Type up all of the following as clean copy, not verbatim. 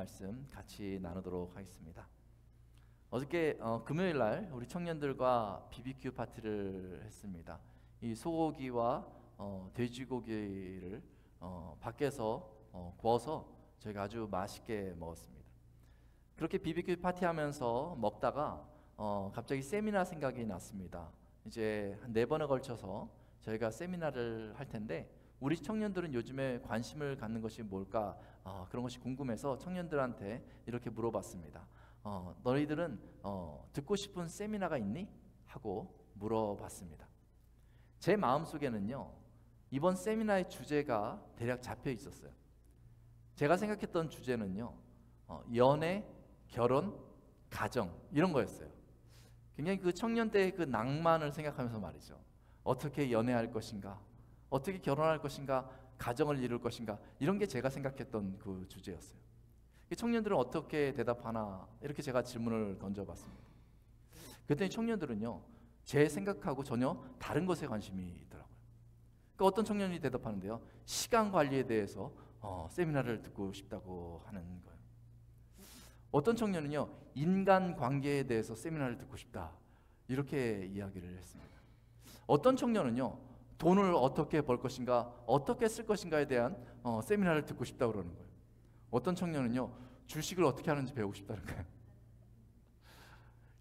말씀 같이 나누도록 하겠습니다. 어저께 금요일 날 우리 청년들과 BBQ 파티를 했습니다. 이 소고기와 돼지고기를 밖에서 구워서 저희가 아주 맛있게 먹었습니다. 그렇게 BBQ 파티 하면서 먹다가 갑자기 세미나 생각이 났습니다. 이제 한 4번에 걸쳐서 저희가 세미나를 할 텐데 우리 청년들은 요즘에 관심을 갖는 것이 뭘까? 그런 것이 궁금해서 청년들한테 이렇게 물어봤습니다. 너희들은 듣고 싶은 세미나가 있니? 하고 물어봤습니다. 제 마음속에는요, 이번 세미나의 주제가 대략 잡혀 있었어요. 제가 생각했던 주제는요, 연애, 결혼, 가정 이런 거였어요. 굉장히 그 청년 때의 그 낭만을 생각하면서 말이죠. 어떻게 연애할 것인가, 어떻게 결혼할 것인가, 가정을 이룰 것인가, 이런 게 제가 생각했던 그 주제였어요. 청년들은 어떻게 대답하나 이렇게 제가 질문을 던져봤습니다. 그랬더니 청년들은요, 제 생각하고 전혀 다른 것에 관심이 있더라고요. 그러니까 어떤 청년이 대답하는데요, 시간 관리에 대해서 세미나를 듣고 싶다고 하는 거예요. 어떤 청년은요, 인간관계에 대해서 세미나를 듣고 싶다 이렇게 이야기를 했습니다. 어떤 청년은요, 돈을 어떻게 벌 것인가, 어떻게 쓸 것인가에 대한 세미나를 듣고 싶다고 그러는 거예요. 어떤 청년은요, 주식을 어떻게 하는지 배우고 싶다는 거예요.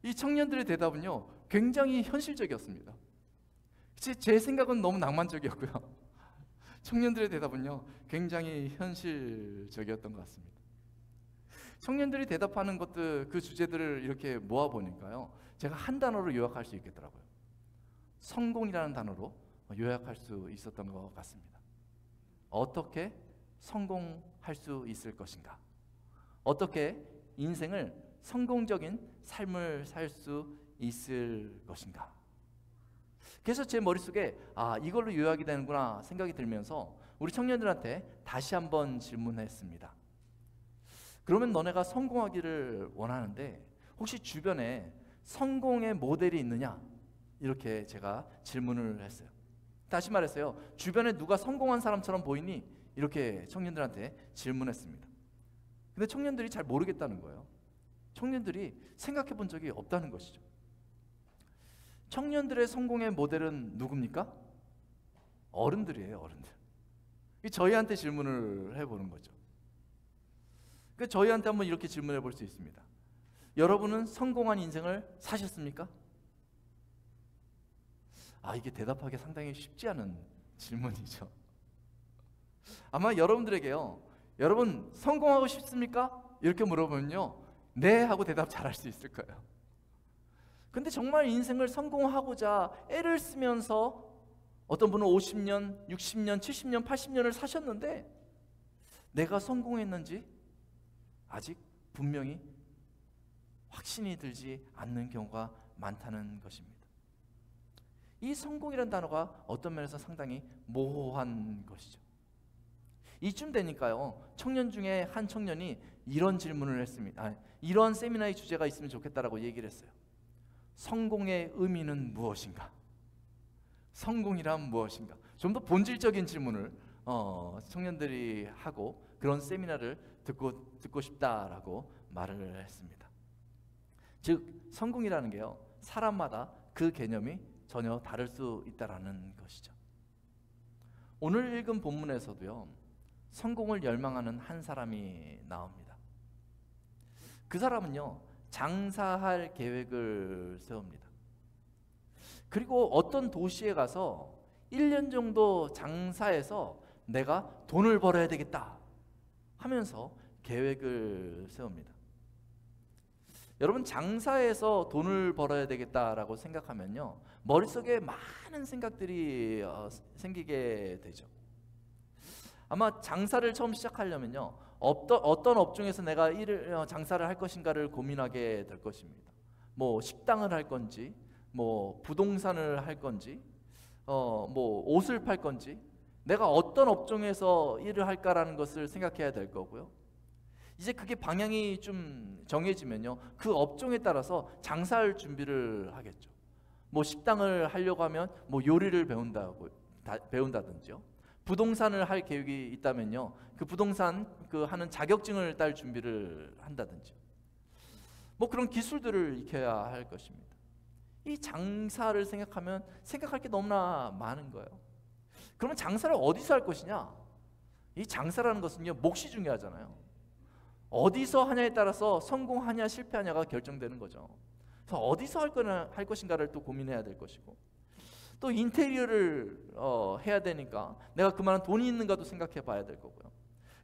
이 청년들의 대답은요, 굉장히 현실적이었습니다. 제 생각은 너무 낭만적이었고요, 청년들의 대답은요, 굉장히 현실적이었던 것 같습니다. 청년들이 대답하는 것들, 그 주제들을 이렇게 모아보니까요, 제가 한 단어로 요약할 수 있겠더라고요. 성공이라는 단어로 요약할 수 있었던 것 같습니다. 어떻게 성공할 수 있을 것인가? 어떻게 인생을 성공적인 삶을 살 수 있을 것인가? 그래서 제 머릿속에 이걸로 요약이 되는구나 생각이 들면서 우리 청년들한테 다시 한번 질문했습니다. 그러면 너네가 성공하기를 원하는데 혹시 주변에 성공의 모델이 있느냐? 이렇게 제가 질문을 했어요. 다시 말했어요. 주변에 누가 성공한 사람처럼 보이니? 이렇게 청년들한테 질문했습니다. 근데 청년들이 잘 모르겠다는 거예요. 청년들이 생각해 본 적이 없다는 것이죠. 청년들의 성공의 모델은 누굽니까? 어른들이에요, 어른들. 저희한테 질문을 해보는 거죠. 그러니까 저희한테 한번 이렇게 질문해 볼 수 있습니다. 여러분은 성공한 인생을 사셨습니까? 이게 대답하기 상당히 쉽지 않은 질문이죠. 아마 여러분들에게요, 여러분 성공하고 싶습니까? 이렇게 물어보면요, 네 하고 대답 잘할 수 있을 거예요. 근데 정말 인생을 성공하고자 애를 쓰면서 어떤 분은 50년, 60년, 70년, 80년을 사셨는데 내가 성공했는지 아직 분명히 확신이 들지 않는 경우가 많다는 것입니다. 이 성공이라는 단어가 어떤 면에서 상당히 모호한 것이죠. 이쯤 되니까요, 청년 중에 한 청년이 이런 질문을 했습니다. 이런 세미나의 주제가 있으면 좋겠다라고 얘기를 했어요. 성공의 의미는 무엇인가? 성공이란 무엇인가? 좀 더 본질적인 질문을 청년들이 하고 그런 세미나를 듣고 싶다라고 말을 했습니다. 즉 성공이라는 게요, 사람마다 그 개념이 전혀 다를 수 있다라는 것이죠. 오늘 읽은 본문에서도요, 성공을 열망하는 한 사람이 나옵니다. 그 사람은요, 장사할 계획을 세웁니다. 그리고 어떤 도시에 가서 1년 정도 장사해서 내가 돈을 벌어야 되겠다 하면서 계획을 세웁니다. 여러분, 장사해서 돈을 벌어야 되겠다라고 생각하면요, 머릿속에 많은 생각들이 생기게 되죠. 아마 장사를 처음 시작하려면요, 어떤 업종에서 내가 장사를 할 것인가를 고민하게 될 것입니다. 뭐 식당을 할 건지, 뭐 부동산을 할 건지, 뭐 옷을 팔 건지, 내가 어떤 업종에서 일을 할까라는 것을 생각해야 될 거고요. 이제 그게 방향이 좀 정해지면요, 그 업종에 따라서 장사할 준비를 하겠죠. 뭐 식당을 하려고 하면 뭐 요리를 배운다든지요. 부동산을 할 계획이 있다면요, 그 부동산 하는 자격증을 딸 준비를 한다든지 뭐 그런 기술들을 익혀야 할 것입니다. 이 장사를 생각하면 생각할 게 너무나 많은 거예요. 그러면 장사를 어디서 할 것이냐? 이 장사라는 것은요, 몫이 중요하잖아요. 어디서 하냐에 따라서 성공하냐 실패하냐가 결정되는 거죠. 그래서 어디서 할 것인가를 또 고민해야 될 것이고, 또 인테리어를 해야 되니까 내가 그만한 돈이 있는가도 생각해 봐야 될 거고요.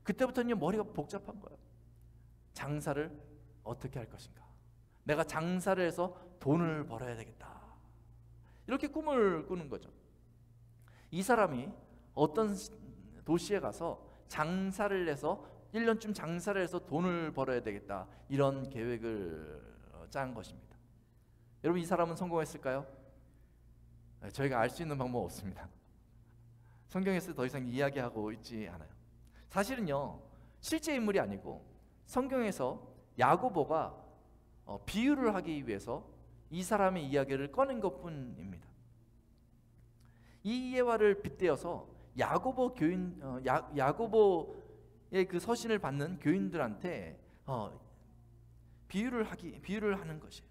그때부터는 머리가 복잡한 거예요. 장사를 어떻게 할 것인가? 내가 장사를 해서 돈을 벌어야 되겠다. 이렇게 꿈을 꾸는 거죠. 이 사람이 어떤 도시에 가서 장사를 해서 1년쯤 장사를 해서 돈을 벌어야 되겠다, 이런 계획을 짠 것입니다. 여러분, 이 사람은 성공했을까요? 저희가 알 수 있는 방법은 없습니다. 성경에서 더 이상 이야기하고 있지 않아요. 사실은요, 실제 인물이 아니고 성경에서 야고보가 비유를 하기 위해서 이 사람의 이야기를 꺼낸 것뿐입니다. 이 예화를 빗대어서 야고보의 그 서신을 받는 교인들한테 비유를 하는 것이에요.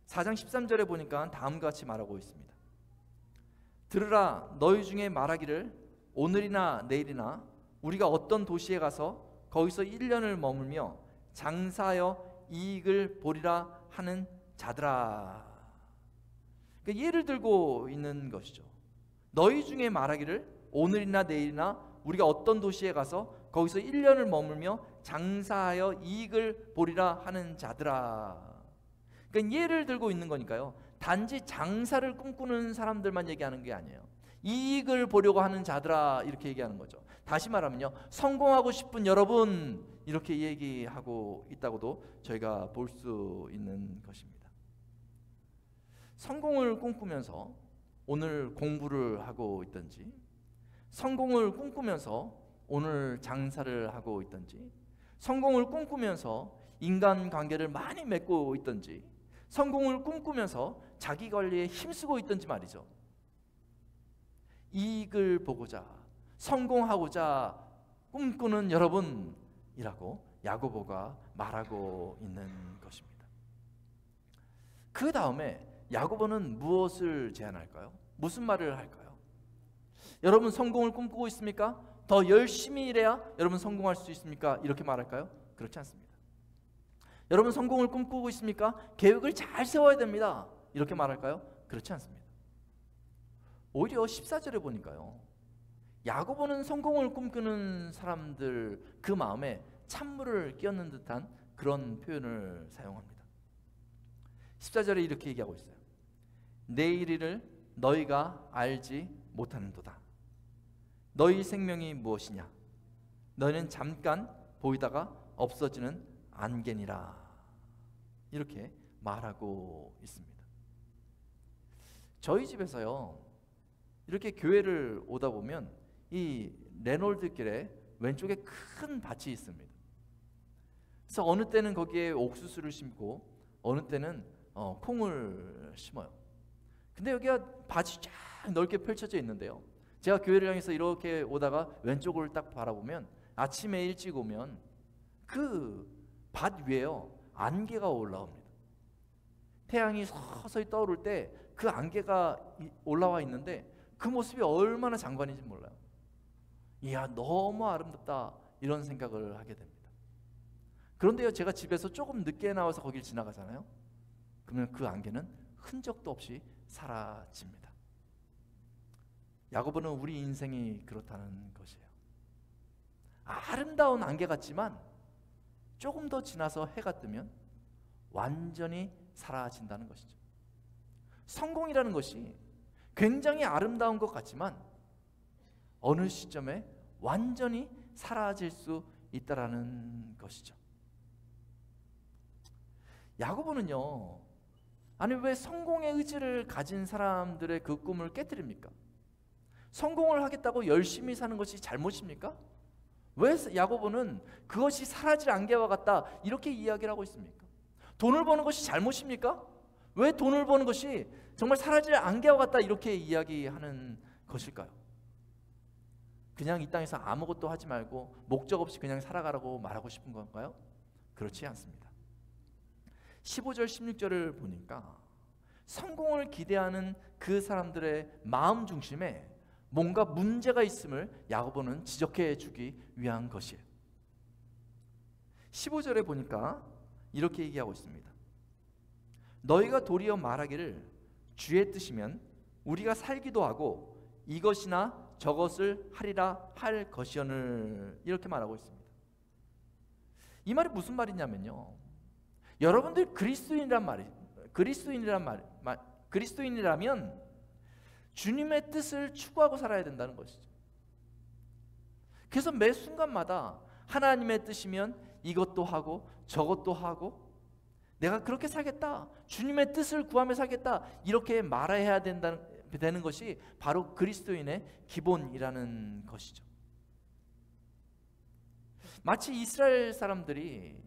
4장 13절에 보니까 다음과 같이 말하고 있습니다. 들으라, 너희 중에 말하기를 오늘이나 내일이나 우리가 어떤 도시에 가서 거기서 1년을 머물며 장사하여 이익을 보리라 하는 자들아. 그러니까 예를 들고 있는 것이죠. 너희 중에 말하기를 오늘이나 내일이나 우리가 어떤 도시에 가서 거기서 1년을 머물며 장사하여 이익을 보리라 하는 자들아. 그러니까 예를 들고 있는 거니까요, 단지 장사를 꿈꾸는 사람들만 얘기하는 게 아니에요. 이익을 보려고 하는 자들아, 이렇게 얘기하는 거죠. 다시 말하면요, 성공하고 싶은 여러분, 이렇게 얘기하고 있다고도 저희가 볼 수 있는 것입니다. 성공을 꿈꾸면서 오늘 공부를 하고 있든지, 성공을 꿈꾸면서 오늘 장사를 하고 있든지, 성공을 꿈꾸면서 인간관계를 많이 맺고 있든지, 성공을 꿈꾸면서 자기 관리에 힘쓰고 있든지 말이죠. 이익을 보고자, 성공하고자 꿈꾸는 여러분이라고 야고보가 말하고 있는 것입니다. 그 다음에 야고보는 무엇을 제안할까요? 무슨 말을 할까요? 여러분, 성공을 꿈꾸고 있습니까? 더 열심히 일해야 여러분 성공할 수 있습니까? 이렇게 말할까요? 그렇지 않습니다. 여러분, 성공을 꿈꾸고 있습니까? 계획을 잘 세워야 됩니다. 이렇게 말할까요? 그렇지 않습니다. 오히려 14절에 보니까요, 야고보는 성공을 꿈꾸는 사람들 그 마음에 찬물을 끼얹는 듯한 그런 표현을 사용합니다. 14절에 이렇게 얘기하고 있어요. 내일 일을 너희가 알지 못하는도다. 너희 생명이 무엇이냐? 너희는 잠깐 보이다가 없어지는 안개니라. 이렇게 말하고 있습니다. 저희 집에서요, 이렇게 교회를 오다 보면 이 레놀드 길에 왼쪽에 큰 밭이 있습니다. 그래서 어느 때는 거기에 옥수수를 심고 어느 때는 콩을 심어요. 근데 여기가 밭이 쫙 넓게 펼쳐져 있는데요, 제가 교회를 향해서 이렇게 오다가 왼쪽을 딱 바라보면, 아침에 일찍 오면 그 밭 위에요, 안개가 올라옵니다. 태양이 서서히 떠오를 때 그 안개가 올라와 있는데 그 모습이 얼마나 장관인지 몰라요. 이야, 너무 아름답다, 이런 생각을 하게 됩니다. 그런데요, 제가 집에서 조금 늦게 나와서 거길 지나가잖아요. 그러면 그 안개는 흔적도 없이 사라집니다. 야고보는 우리 인생이 그렇다는 것이에요. 아름다운 안개 같지만 조금 더 지나서 해가 뜨면 완전히 사라진다는 것이죠. 성공이라는 것이 굉장히 아름다운 것 같지만 어느 시점에 완전히 사라질 수 있다라는 것이죠. 야고보는요, 아니 왜 성공의 의지를 가진 사람들의 그 꿈을 깨뜨립니까? 성공을 하겠다고 열심히 사는 것이 잘못입니까? 왜 야고보는 그것이 사라질 안개와 같다, 이렇게 이야기를 하고 있습니까? 돈을 버는 것이 잘못입니까? 왜 돈을 버는 것이 정말 사라질 안개와 같다, 이렇게 이야기하는 것일까요? 그냥 이 땅에서 아무것도 하지 말고 목적 없이 그냥 살아가라고 말하고 싶은 건가요? 그렇지 않습니다. 15절 16절을 보니까 성공을 기대하는 그 사람들의 마음 중심에 뭔가 문제가 있음을 야고보는 지적해 주기 위한 것이에요. 15절에 보니까 이렇게 얘기하고 있습니다. 너희가 도리어 말하기를 주의 뜻이면 우리가 살기도 하고 이것이나 저것을 하리라 할 것이오늘, 이렇게 말하고 있습니다. 이 말이 무슨 말이냐면요, 여러분들 그리스도인이라면 주님의 뜻을 추구하고 살아야 된다는 것이죠. 그래서 매 순간마다 하나님의 뜻이면 이것도 하고 저것도 하고 내가 그렇게 살겠다, 주님의 뜻을 구하며 살겠다, 이렇게 말해야 되는 것이 바로 그리스도인의 기본이라는 것이죠. 마치 이스라엘 사람들이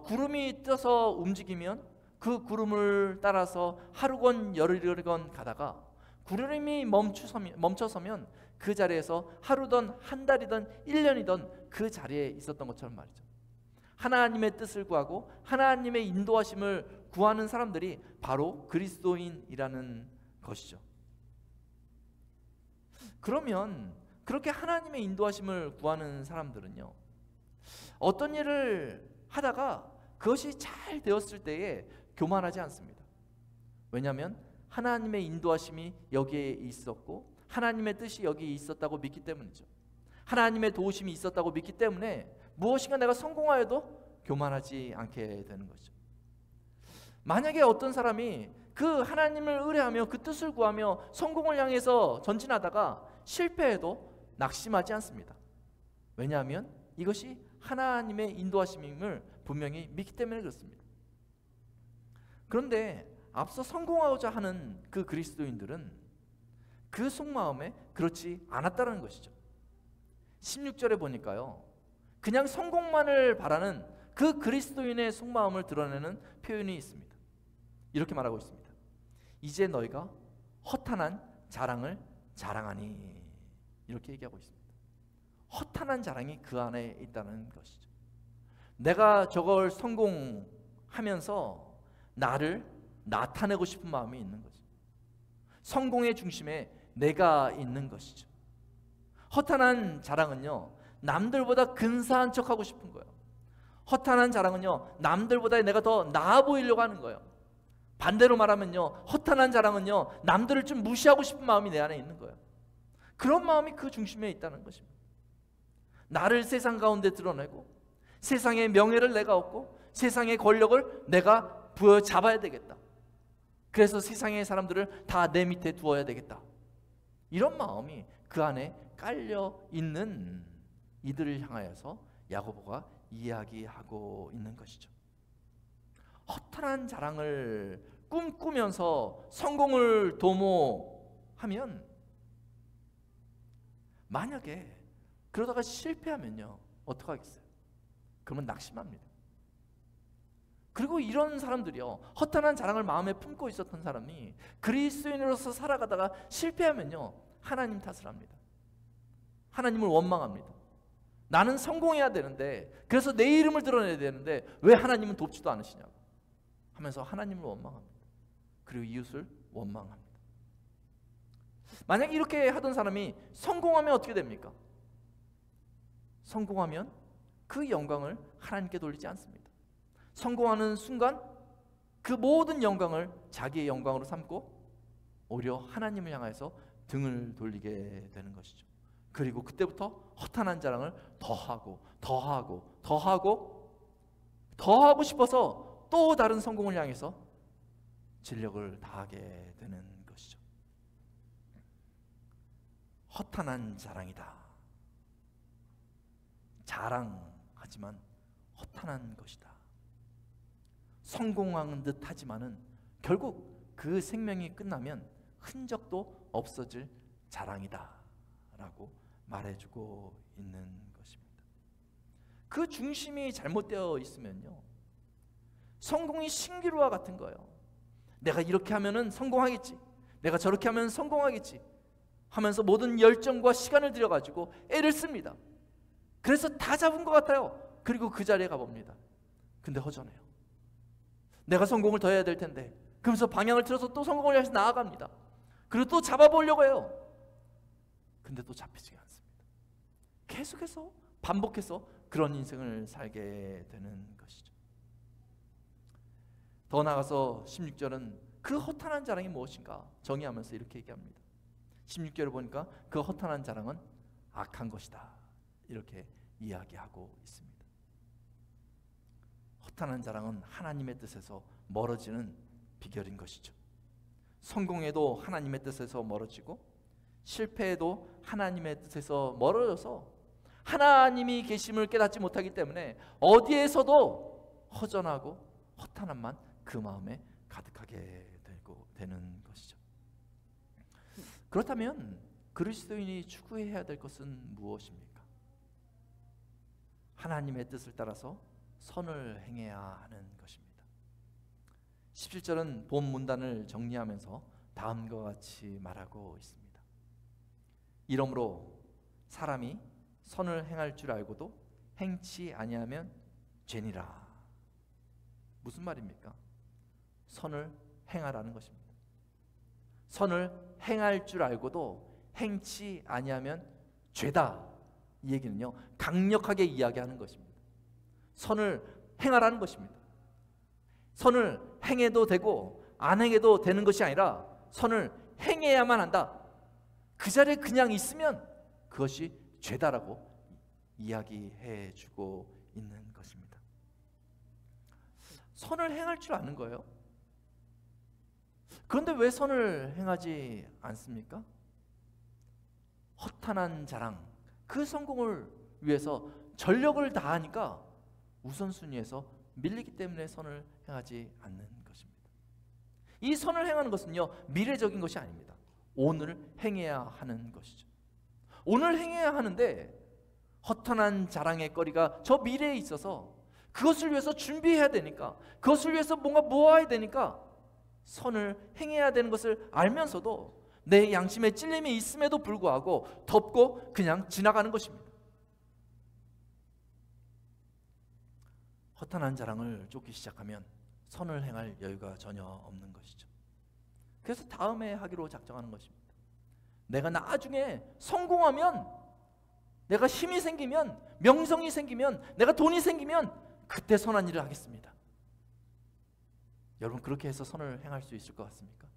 구름이 떠서 움직이면 그 구름을 따라서 하루건 열흘건 가다가 구름이 멈춰서면 그 자리에서 하루든 한 달이든 1년이든 그 자리에 있었던 것처럼 말이죠. 하나님의 뜻을 구하고 하나님의 인도하심을 구하는 사람들이 바로 그리스도인이라는 것이죠. 그러면 그렇게 하나님의 인도하심을 구하는 사람들은요, 어떤 일을 하다가 그것이 잘 되었을 때에 교만하지 않습니다. 왜냐하면 하나님의 인도하심이 여기에 있었고 하나님의 뜻이 여기에 있었다고 믿기 때문이죠. 하나님의 도우심이 있었다고 믿기 때문에 무엇인가 내가 성공하여도 교만하지 않게 되는 거죠. 만약에 어떤 사람이 그 하나님을 의뢰하며 그 뜻을 구하며 성공을 향해서 전진하다가 실패해도 낙심하지 않습니다. 왜냐하면 이것이 하나님의 인도하심임을 분명히 믿기 때문에 그렇습니다. 그런데 앞서 성공하고자 하는 그 그리스도인들은 그 속마음에 그렇지 않았다는 것이죠. 16절에 보니까요, 그냥 성공만을 바라는 그 그리스도인의 속마음을 드러내는 표현이 있습니다. 이렇게 말하고 있습니다. 이제 너희가 허탄한 자랑을 자랑하니, 이렇게 얘기하고 있습니다. 허탄한 자랑이 그 안에 있다는 것이죠. 내가 저걸 성공하면서 나를 나타내고 싶은 마음이 있는 거죠. 성공의 중심에 내가 있는 것이죠. 허탄한 자랑은요, 남들보다 근사한 척하고 싶은 거예요. 허탄한 자랑은요, 남들보다 내가 더 나아 보이려고 하는 거예요. 반대로 말하면요, 허탄한 자랑은요, 남들을 좀 무시하고 싶은 마음이 내 안에 있는 거예요. 그런 마음이 그 중심에 있다는 것입니다. 나를 세상 가운데 드러내고 세상의 명예를 내가 얻고 세상의 권력을 내가 부여잡아야 되겠다. 그래서 세상의 사람들을 다 내 밑에 두어야 되겠다. 이런 마음이 그 안에 깔려 있는 이들을 향하여서 야고보가 이야기하고 있는 것이죠. 허탄한 자랑을 꿈꾸면서 성공을 도모하면, 만약에 그러다가 실패하면요, 어떡하겠어요? 그러면 낙심합니다. 그리고 이런 사람들이요, 허탄한 자랑을 마음에 품고 있었던 사람이 그리스도인으로서 살아가다가 실패하면요, 하나님 탓을 합니다. 하나님을 원망합니다. 나는 성공해야 되는데, 그래서 내 이름을 드러내야 되는데 왜 하나님은 돕지도 않으시냐고 하면서 하나님을 원망합니다. 그리고 이웃을 원망합니다. 만약에 이렇게 하던 사람이 성공하면 어떻게 됩니까? 성공하면 그 영광을 하나님께 돌리지 않습니다. 성공하는 순간 그 모든 영광을 자기의 영광으로 삼고 오히려 하나님을 향해서 등을 돌리게 되는 것이죠. 그리고 그때부터 허탄한 자랑을 더하고 싶어서 또 다른 성공을 향해서 진력을 다하게 되는 것이죠. 허탄한 자랑이다. 자랑하지만 허탄한 것이다. 성공한 듯 하지만은 결국 그 생명이 끝나면 흔적도 없어질 자랑이다 라고 말해주고 있는 것입니다. 그 중심이 잘못되어 있으면요, 성공이 신기루와 같은 거예요. 내가 이렇게 하면은 성공하겠지, 내가 저렇게 하면 성공하겠지. 하면서 모든 열정과 시간을 들여가지고 애를 씁니다. 그래서 다 잡은 것 같아요. 그리고 그 자리에 가봅니다. 근데 허전해요. 내가 성공을 더 해야 될 텐데. 그러면서 방향을 틀어서 또 성공을 향해서 나아갑니다. 그리고 또 잡아보려고 해요. 근데 또 잡히지가 않습니다. 계속해서 반복해서 그런 인생을 살게 되는 것이죠. 더 나아가서 16절은 그 허탄한 자랑이 무엇인가 정의하면서 이렇게 얘기합니다. 16절을 보니까 그 허탄한 자랑은 악한 것이다, 이렇게 이야기하고 있습니다. 허탄한 자랑은 하나님의 뜻에서 멀어지는 비결인 것이죠. 성공에도 하나님의 뜻에서 멀어지고 실패에도 하나님의 뜻에서 멀어져서 하나님이 계심을 깨닫지 못하기 때문에 어디에서도 허전하고 허탄함만 그 마음에 가득하게 되는 것이죠. 그렇다면 그리스도인이 추구해야 될 것은 무엇입니까? 하나님의 뜻을 따라서 선을 행해야 하는 것입니다. 17절은 본 문단을 정리하면서 다음과 같이 말하고 있습니다. 이러므로 사람이 선을 행할 줄 알고도 행치 아니하면 죄니라. 무슨 말입니까? 선을 행하라는 것입니다. 선을 행할 줄 알고도 행치 아니하면 죄다. 이 얘기는요, 강력하게 이야기하는 것입니다. 선을 행하라는 것입니다. 선을 행해도 되고 안 행해도 되는 것이 아니라 선을 행해야만 한다. 그 자리에 그냥 있으면 그것이 죄다라고 이야기해 주고 있는 것입니다. 선을 행할 줄 아는 거예요. 그런데 왜 선을 행하지 않습니까? 허탄한 자랑, 그 성공을 위해서 전력을 다하니까 우선순위에서 밀리기 때문에 선을 행하지 않는 것입니다. 이 선을 행하는 것은요, 미래적인 것이 아닙니다. 오늘 행해야 하는 것이죠. 오늘 행해야 하는데 허탄한 자랑의 거리가 저 미래에 있어서 그것을 위해서 준비해야 되니까, 그것을 위해서 뭔가 모아야 되니까 선을 행해야 되는 것을 알면서도 내 양심에 찔림이 있음에도 불구하고 덮고 그냥 지나가는 것입니다. 허탄한 자랑을 쫓기 시작하면 선을 행할 여유가 전혀 없는 것이죠. 그래서 다음에 하기로 작정하는 것입니다. 내가 나중에 성공하면, 내가 힘이 생기면, 명성이 생기면, 내가 돈이 생기면 그때 선한 일을 하겠습니다. 여러분, 그렇게 해서 선을 행할 수 있을 것 같습니까?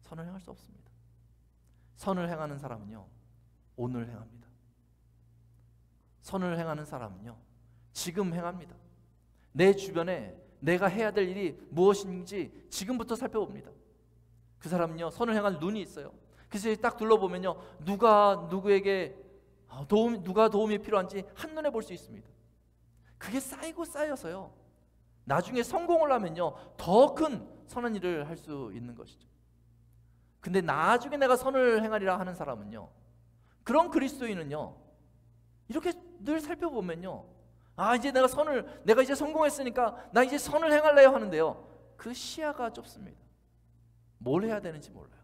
선을 행할 수 없습니다. 선을 행하는 사람은요, 오늘 행합니다. 선을 행하는 사람은요, 지금 행합니다. 내 주변에 내가 해야 될 일이 무엇인지 지금부터 살펴봅니다. 그 사람은요, 선을 행할 눈이 있어요. 그래서 딱 둘러보면요, 누가 누구에게 누가 도움이 필요한지 한눈에 볼 수 있습니다. 그게 쌓이고 쌓여서요, 나중에 성공을 하면요, 더 큰 선한 일을 할 수 있는 것이죠. 근데 나중에 내가 선을 행하리라 하는 사람은요, 그런 그리스도인은요, 이렇게 늘 살펴보면요, 이제 내가 이제 성공했으니까 나 이제 선을 행할래요 하는데요, 그 시야가 좁습니다. 뭘 해야 되는지 몰라요.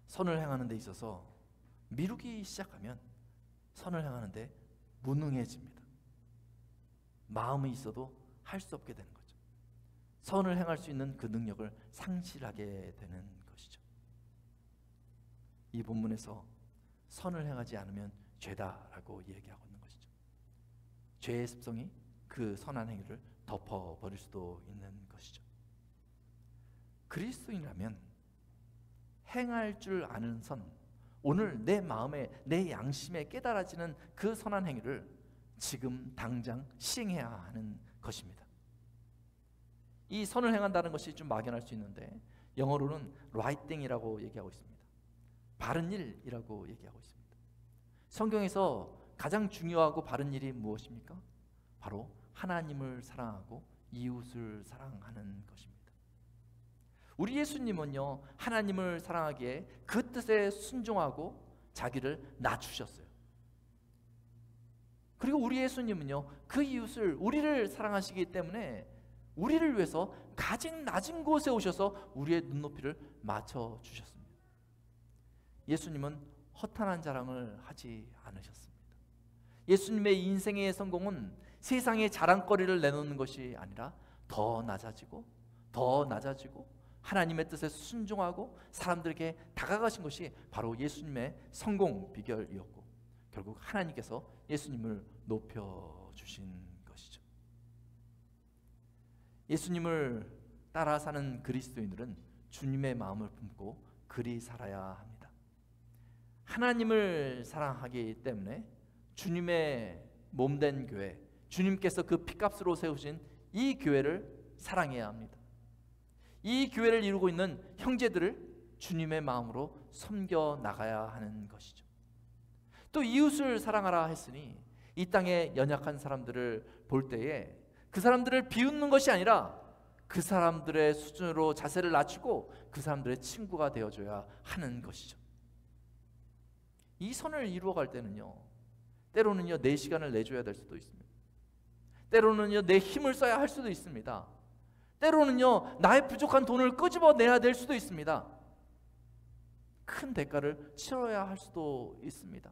선을 행하는 데 있어서 미루기 시작하면 선을 행하는 데 무능해집니다. 마음이 있어도 할 수 없게 되는 거죠. 선을 행할 수 있는 그 능력을 상실하게 되는 것이죠. 이 본문에서 선을 행하지 않으면 죄다라고 얘기하고 있는 것이죠. 죄의 습성이 그 선한 행위를 덮어버릴 수도 있는 것이죠. 그리스도인이라면 행할 줄 아는 선, 오늘 내 마음에, 내 양심에 깨달아지는 그 선한 행위를 지금 당장 시행해야 하는 것입니다. 이 선을 행한다는 것이 좀 막연할 수 있는데 영어로는 right thing이라고 얘기하고 있습니다. 바른 일이라고 얘기하고 있습니다. 성경에서 가장 중요하고 바른 일이 무엇입니까? 바로 하나님을 사랑하고 이웃을 사랑하는 것입니다. 우리 예수님은요, 하나님을 사랑하기에 그 뜻에 순종하고 자기를 낮추셨어요. 그리고 우리 예수님은요, 그 이웃을, 우리를 사랑하시기 때문에 우리를 위해서 가장 낮은 곳에 오셔서 우리의 눈높이를 맞춰 주셨습니다. 예수님은 허탄한 자랑을 하지 않으셨습니다. 예수님의 인생의 성공은 세상에 자랑거리를 내놓는 것이 아니라 더 낮아지고 하나님의 뜻에 순종하고 사람들에게 다가가신 것이 바로 예수님의 성공 비결이었고, 결국 하나님께서 예수님을 높여주신 것이죠. 예수님을 따라 사는 그리스도인들은 주님의 마음을 품고 그리 살아야 합니다. 하나님을 사랑하기 때문에 주님의 몸된 교회, 주님께서 그 피값으로 세우신 이 교회를 사랑해야 합니다. 이 교회를 이루고 있는 형제들을 주님의 마음으로 섬겨 나가야 하는 것이죠. 또 이웃을 사랑하라 했으니 이 땅에 연약한 사람들을 볼 때에 그 사람들을 비웃는 것이 아니라 그 사람들의 수준으로 자세를 낮추고 그 사람들의 친구가 되어줘야 하는 것이죠. 이 선을 이루어갈 때는요, 때로는요 내 시간을 내줘야 될 수도 있습니다. 때로는요 내 힘을 써야 할 수도 있습니다. 때로는요 나의 부족한 돈을 끄집어내야 될 수도 있습니다. 큰 대가를 치러야 할 수도 있습니다.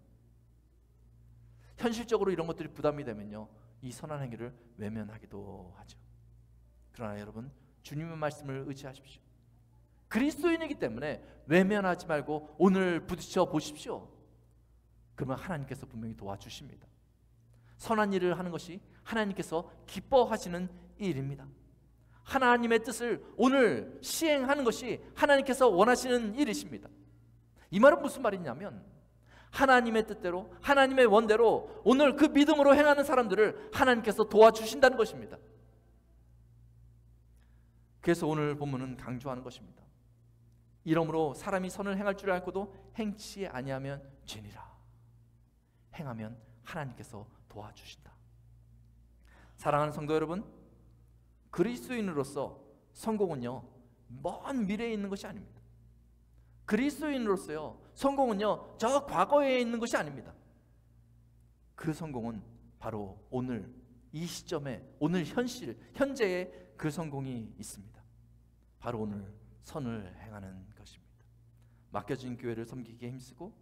현실적으로 이런 것들이 부담이 되면요 이 선한 행위를 외면하기도 하죠. 그러나 여러분, 주님의 말씀을 의지하십시오. 그리스도인이기 때문에 외면하지 말고 오늘 부딪혀 보십시오. 그러면 하나님께서 분명히 도와주십니다. 선한 일을 하는 것이 하나님께서 기뻐하시는 일입니다. 하나님의 뜻을 오늘 시행하는 것이 하나님께서 원하시는 일이십니다. 이 말은 무슨 말이냐면, 하나님의 뜻대로, 하나님의 원대로 오늘 그 믿음으로 행하는 사람들을 하나님께서 도와주신다는 것입니다. 그래서 오늘 본문은 강조하는 것입니다. 이러므로 사람이 선을 행할 줄 알고도 행치 아니하면 죄니라. 행하면 하나님께서 도와주신다. 사랑하는 성도 여러분, 그리스도인으로서 성공은요 먼 미래에 있는 것이 아닙니다. 그리스도인으로서요 성공은요 저 과거에 있는 것이 아닙니다. 그 성공은 바로 오늘 이 시점에, 오늘 현재에 그 성공이 있습니다. 바로 오늘 선을 행하는 것입니다. 맡겨진 교회를 섬기기에 힘쓰고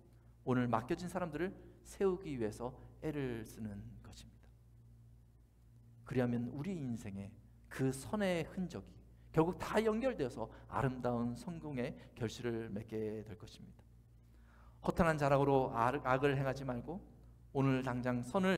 오늘 맡겨진 사람들을 세우기 위해서 애를 쓰는 것입니다. 그리하면 우리 인생에 그 선의 흔적이 결국 다 연결되어서 아름다운 성공의 결실을 맺게 될 것입니다. 허탄한 자랑으로 악을 행하지 말고 오늘 당장 선을